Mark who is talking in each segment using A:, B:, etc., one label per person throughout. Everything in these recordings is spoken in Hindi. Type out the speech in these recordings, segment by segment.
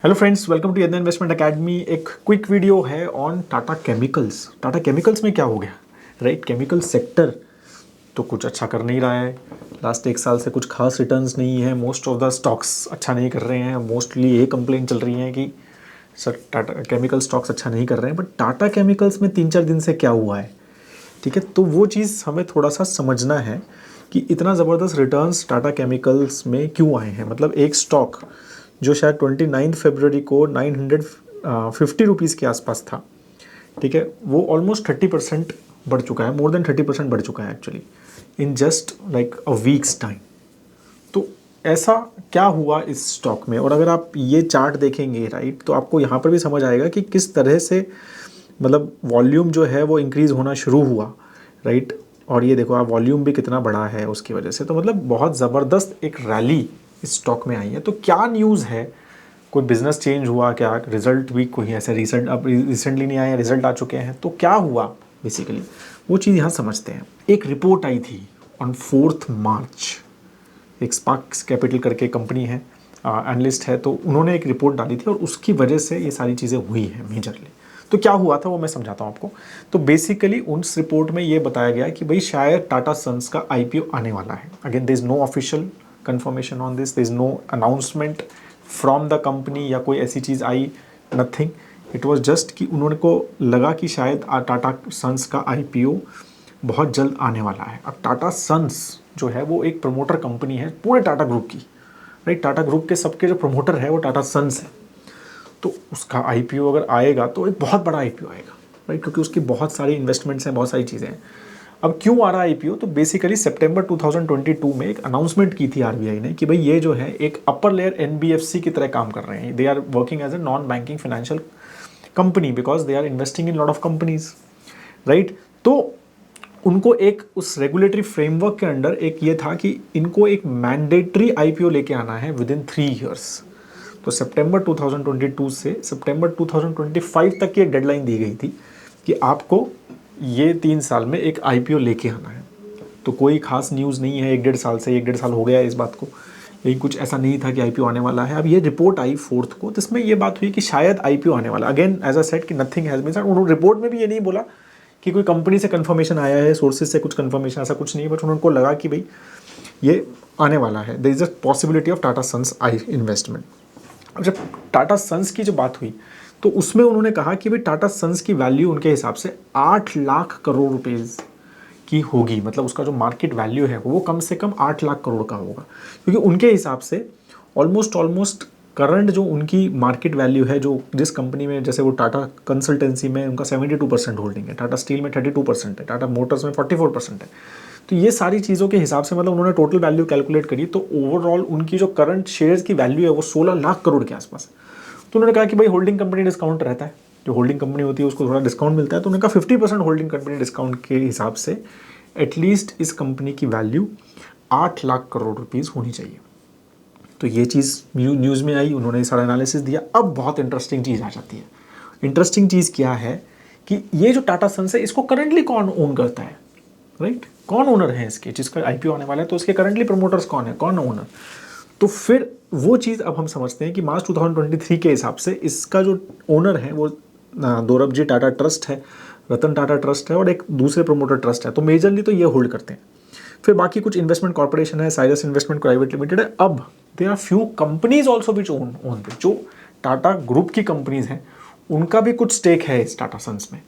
A: हेलो फ्रेंड्स, वेलकम टू यदन इन्वेस्टमेंट एकेडमी। एक क्विक वीडियो है on Tata Chemicals. Tata Chemicals में क्या हो गया, राइट? केमिकल सेक्टर तो कुछ अच्छा कर नहीं रहा है। लास्ट एक साल से कुछ खास रिटर्न्स नहीं है। मोस्ट ऑफ द स्टॉक्स अच्छा नहीं कर रहे हैं। मोस्टली ये कंप्लेन चल रही है कि सर टाटा केमिकल स्टॉक्स अच्छा नहीं कर रहे हैं। बट टाटा केमिकल्स में 3-4 दिन से क्या हुआ है, ठीक है? तो वो चीज़ हमें थोड़ा सा समझना है कि इतना ज़बरदस्त रिटर्न्स टाटा केमिकल्स में क्यों आए हैं। मतलब एक स्टॉक जो शायद 29 फरवरी को 950 रुपीज़ के आसपास था, ठीक है, वो ऑलमोस्ट 30% बढ़ चुका है। मोर देन 30% बढ़ चुका है actually in just like a weeks time. तो ऐसा क्या हुआ इस स्टॉक में? और अगर आप ये चार्ट देखेंगे, राइट, तो आपको यहाँ पर भी समझ आएगा कि किस तरह से मतलब वॉल्यूम जो है वो इंक्रीज़ होना शुरू हुआ, राइट। और ये देखो आप, वॉल्यूम भी कितना बड़ा है उसकी वजह से। तो मतलब बहुत ज़बरदस्त एक रैली इस स्टॉक में आई है। तो क्या न्यूज़ है? कोई बिजनेस चेंज हुआ क्या? रिजल्ट भी कोई ऐसे रिसेंट अब रिसेंटली नहीं आए, रिजल्ट आ चुके हैं, तो क्या हुआ बेसिकली वो चीज़ यहाँ समझते हैं। एक रिपोर्ट आई थी ऑन 4 मार्च। एक स्पार्क्स कैपिटल करके कंपनी है, एनालिस्ट है, तो उन्होंने एक रिपोर्ट डाली थी और उसकी वजह से ये सारी चीज़ें हुई हैं मेजरली। तो क्या हुआ था वो मैं समझाता हूँ आपको। तो बेसिकली उस रिपोर्ट में ये बताया गया कि भाई शायद टाटा सन्स का आईपीओ आने वाला है। Again there is no official confirmation on this, there is no announcement from the company या कोई ऐसी चीज़ आई, नथिंग। इट वॉज जस्ट कि उन्होंने को लगा कि शायद टाटा सन्स का आईपीओ बहुत जल्द आने वाला है। अब टाटा सन्स जो है वो एक प्रमोटर कंपनी है पूरे टाटा ग्रुप की, राइट। टाटा ग्रुप के सबके जो प्रमोटर है वो टाटा सन्स है। तो उसका आईपीओ अगर आएगा तो एक बहुत बड़ा आईपीओ आएगा, राइट, क्योंकि उसकी बहुत सारी इन्वेस्टमेंट्स हैं, बहुत सारी चीज़ें हैं। अब क्यों आ रहा है आईपीओ? तो बेसिकली सितंबर 2022 में एक अनाउंसमेंट की थी आरबीआई ने कि भाई ये जो है एक अपर लेयर एनबीएफसी की तरह काम कर रहे हैं। They are working as a non banking financial company because they are investing in lot of companies, right. तो उनको एक उस रेगुलेटरी फ्रेमवर्क के अंडर एक ये था कि इनको एक मैंडेटरी आईपीओ लेके आना है विद इन 3 ईयर्स। तो सितंबर 2022 से सितंबर 2025 तक की एक डेडलाइन दी गई थी कि आपको ये 3 साल में एक आईपीओ लेके आना है। तो कोई खास न्यूज़ नहीं है, 1-1.5 साल से 1-1.5 साल हो गया है इस बात को, लेकिन कुछ ऐसा नहीं था कि आईपीओ आने वाला है। अब ये रिपोर्ट आई 4 को, तो इसमें ये बात हुई कि शायद आईपीओ आने वाला। अगेन एज अ सेट कि नथिंग हैज़ बीन सेड। उन्होंने रिपोर्ट में भी ये नहीं बोला कि कोई कंपनी से कंफर्मेशन आया है, सोर्सेज से कुछ कंफर्मेशन, ऐसा कुछ नहीं है। बट उनको लगा कि भाई ये आने वाला है, there is a possibility of Tata Sons आई इन्वेस्टमेंट। अब जब टाटा सन्स की जो बात हुई तो उसमें उन्होंने कहा कि भाई टाटा सन्स की वैल्यू उनके हिसाब से 8 लाख करोड़ रुपीज़ की होगी। मतलब उसका जो मार्केट वैल्यू है वो कम से कम 8 लाख करोड़ का होगा, क्योंकि उनके हिसाब से ऑलमोस्ट करंट जो उनकी मार्केट वैल्यू है, जो जिस कंपनी में, जैसे वो टाटा कंसल्टेंसी में उनका 72% होल्डिंग है, टाटा स्टील में 32% है, टाटा मोटर्स में 44% है। तो ये सारी चीज़ों के हिसाब से मतलब उन्होंने टोटल वैल्यू कैलकुलेट करी तो ओवरऑल उनकी जो करंट शेयर्स की वैल्यू है वो 16 लाख करोड़ के आसपास है। तो उन्होंने कहा कि भाई होल्डिंग कंपनी डिस्काउंट रहता है, जो होल्डिंग कंपनी होती है उसको थोड़ा डिस्काउंट मिलता है। तो उन्होंने कहा 50% होल्डिंग कंपनी डिस्काउंट के हिसाब से एटलीस्ट इस कंपनी की वैल्यू 8 लाख करोड़ रुपीज़ होनी चाहिए। तो ये चीज़ न्यूज़ में आई, उन्होंने सारा एनालिसिस दिया। अब बहुत इंटरेस्टिंग चीज़ आ जाती है। इंटरेस्टिंग चीज़ क्या है कि ये जो टाटा सन्स है इसको करंटली कौन ओन करता है, राइट? कौन ओनर है इसके, जिसका आईपीओ आने वाला है, तो उसके करंटली प्रमोटर्स कौन है, कौन ओनर? तो फिर वो चीज़ अब हम समझते हैं कि मार्च 2023 के हिसाब से इसका जो ओनर है वो दोरबजी टाटा ट्रस्ट है, रतन टाटा ट्रस्ट है और एक दूसरे प्रमोटर ट्रस्ट है। तो मेजरली तो ये होल्ड करते हैं। फिर बाकी कुछ इन्वेस्टमेंट कॉर्पोरेशन है, साइरस इन्वेस्टमेंट प्राइवेट लिमिटेड है। अब there are few companies also which own जो टाटा ग्रुप की कंपनीज हैं उनका भी कुछ स्टेक है इस टाटा सन्स में।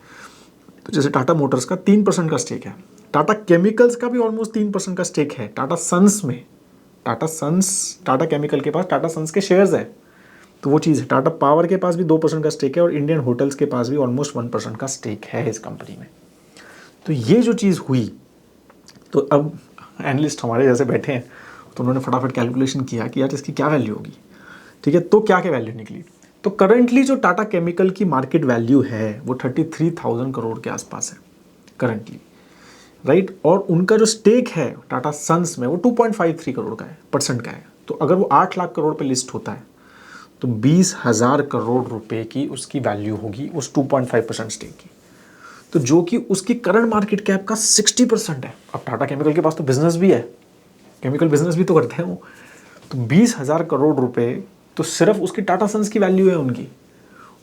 A: तो जैसे टाटा मोटर्स का 3% का स्टेक है, टाटा केमिकल्स का भी ऑलमोस्ट 3% का स्टेक है टाटा सन्स में। टाटा केमिकल के पास टाटा सन्स के शेयर्स है, तो वो चीज़ है। टाटा पावर के पास भी 2% का स्टेक है और इंडियन होटल्स के पास भी ऑलमोस्ट 1% का स्टेक है इस कंपनी में। तो ये जो चीज़ हुई, तो अब एनालिस्ट हमारे जैसे बैठे हैं तो उन्होंने फटाफट कैलकुलेशन किया कि यार इसकी क्या वैल्यू होगी, ठीक है। तो क्या वैल्यू निकली? तो करंटली जो टाटा केमिकल की मार्केट वैल्यू है वो 33,000 करोड़ के आसपास है करंटली, राइट। और उनका जो स्टेक है टाटा सन्स में वो 2.53 करोड़ का है, परसेंट का है। तो अगर वो 8 लाख करोड़ पे लिस्ट होता है तो 20,000 करोड़ रुपए की उसकी वैल्यू होगी उस 2.5% स्टेक की, तो जो कि उसकी करंट मार्केट कैप का 60% है। अब टाटा केमिकल के पास तो बिजनेस भी है, केमिकल बिजनेस भी तो करते हैं वो। तो 20,000 करोड़ रुपए तो सिर्फ उसकी टाटा सन्स की वैल्यू है उनकी,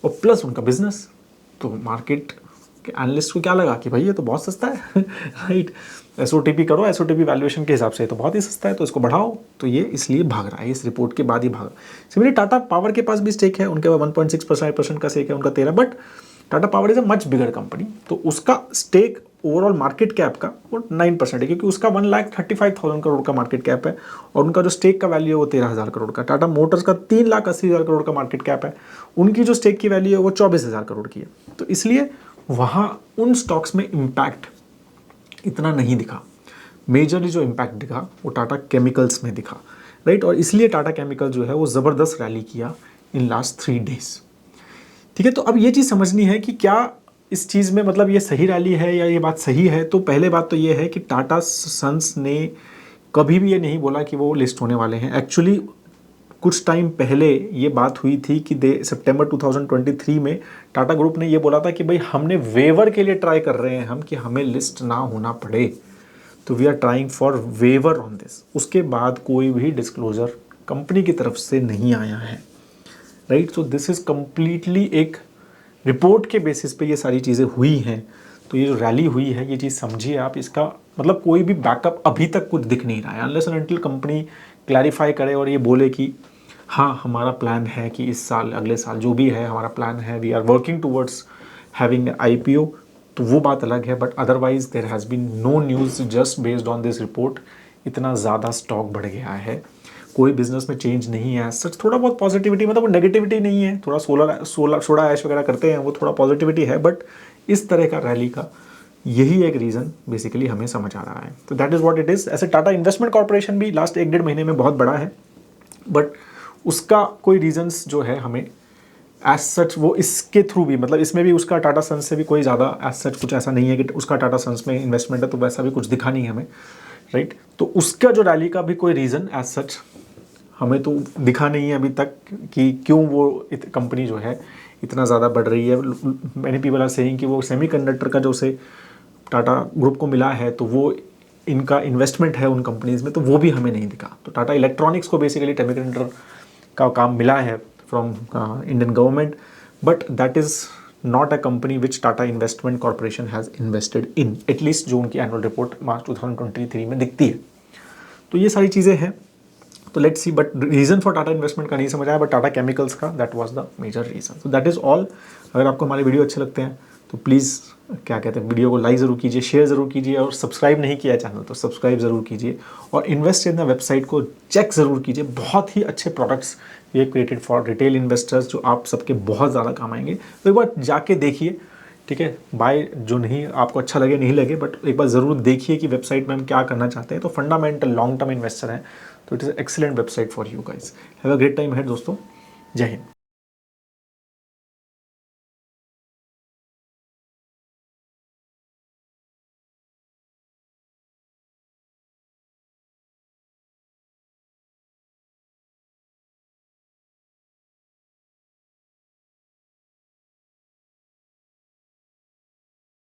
A: और प्लस उनका बिजनेस। तो मार्केट के एनालिस्ट को क्या लगा कि भाई ये तो बहुत सस्ता है राइट, एसओटीपी करो, एसओटीपी वैल्यूएशन के हिसाब से तो बहुत ही सस्ता है, तो इसको बढ़ाओ। तो ये इसलिए भाग रहा है, इस रिपोर्ट के बाद ही भागा। सिमिलरली टाटा पावर के पास भी स्टेक है, उनके 1.6% का स्टेक है, उनका 13, but Tata power is a much bigger company, तो उसका स्टेक ओवरऑल मार्केट कैप का वो 9% है, क्योंकि उसका 1,35,000 करोड़ का मार्केट कैप है, और उनका जो स्टेक का वैल्यू है वो 13,000 करोड़ का। टाटा मोटर्स का 3,80,000 करोड़ का मार्केट कैप है, उनकी जो स्टेक की वैल्यू है वो 24,000 करोड़ की है। तो इसलिए वहाँ उन स्टॉक्स में इम्पैक्ट इतना नहीं दिखा। मेजरली जो इम्पैक्ट दिखा वो टाटा केमिकल्स में दिखा, राइट। और इसलिए टाटा केमिकल जो है वो ज़बरदस्त रैली किया इन लास्ट 3 डेज। ठीक है, तो अब ये चीज़ समझनी है कि क्या इस चीज़ में मतलब ये सही रैली है या ये बात सही है। तो पहले बात तो ये है कि टाटा सन्स ने कभी भी ये नहीं बोला कि वो लिस्ट होने वाले हैं। एक्चुअली कुछ टाइम पहले ये बात हुई थी कि सितंबर 2023 में टाटा ग्रुप ने ये बोला था कि भाई हमने वेवर के लिए ट्राई कर रहे हैं हम, कि हमें लिस्ट ना होना पड़े, तो we are trying for waiver on this. उसके बाद कोई भी डिस्क्लोजर कंपनी की तरफ से नहीं आया है, right. So this is completely एक रिपोर्ट के बेसिस पे ये सारी चीज़ें हुई हैं। तो ये जो रैली हुई है, ये चीज़ समझिए आप, इसका मतलब कोई भी बैकअप अभी तक कुछ दिख नहीं रहा है, unless and until company clarify करे और ये बोले कि हाँ हमारा प्लान है कि इस साल अगले साल जो भी है हमारा प्लान है, we are working towards having IPO, तो वो बात अलग है। But otherwise there has been no news just based on this report. इतना ज़्यादा स्टॉक बढ़ गया है, कोई बिजनेस में चेंज नहीं है सच। थोड़ा बहुत पॉजिटिविटी, मतलब वो नेगेटिविटी नहीं है, थोड़ा सोडा ऐश वगैरह करते हैं वो, थोड़ा पॉजिटिविटी है, बट इस तरह का रैली का यही एक रीज़न बेसिकली हमें समझ आ रहा है। तो that is what it is. ऐसे टाटा इन्वेस्टमेंट कॉर्पोरेशन भी लास्ट 1-1.5 महीने में बहुत बड़ा है, बट उसका कोई रीजंस जो है हमें एज सच वो इसके थ्रू भी, मतलब इसमें भी उसका टाटा सन्स से भी कोई ज़्यादा एज सच कुछ ऐसा नहीं है कि उसका टाटा सन्स में इन्वेस्टमेंट है, तो वैसा भी कुछ दिखा नहीं है हमें, राइट। तो उसका जो रैली का भी कोई रीज़न एज सच हमें तो दिखा नहीं है अभी तक कि क्यों वो कंपनी जो है इतना ज़्यादा बढ़ रही है। मैनी पीपल आर सेइंग कि वो सेमीकंडक्टर का जो से टाटा ग्रुप को मिला है, तो वो इनका इन्वेस्टमेंट है उन कंपनीज़ में, तो वो भी हमें नहीं दिखा। तो टाटा इलेक्ट्रॉनिक्स को बेसिकली सेमीकंडक्टर का काम मिला है from Indian government, but that is not a company which Tata investment corporation has invested in, at least जो उनकी एनुअल रिपोर्ट मार्च 2023 में दिखती है। तो ये सारी चीज़ें हैं, तो let's see. But reason for Tata investment का नहीं समझ आया, बट टाटा केमिकल्स का that was the major reason. तो दैट इज़ ऑल। अगर आपको हमारे वीडियो अच्छे लगते हैं तो प्लीज़ क्या कहते हैं, वीडियो को लाइक ज़रूर कीजिए, शेयर ज़रूर कीजिए, और सब्सक्राइब नहीं किया चैनल तो सब्सक्राइब ज़रूर कीजिए, और इन्वेस्ट इन द वेबसाइट को चेक ज़रूर कीजिए। बहुत ही अच्छे प्रोडक्ट्स ये क्रिएटेड फॉर रिटेल इन्वेस्टर्स जो आप सबके बहुत ज़्यादा काम आएंगे। तो एक बार जाके देखिए, ठीक है। बाय जो नहीं आपको अच्छा लगे नहीं लगे, बट एक बार ज़रूर देखिए कि वेबसाइट में हम क्या करना चाहते हैं। तो फंडामेंटल लॉन्ग टर्म इन्वेस्टर हैं, तो it is excellent website for you guys. Have a great time है दोस्तों। जय हिंद।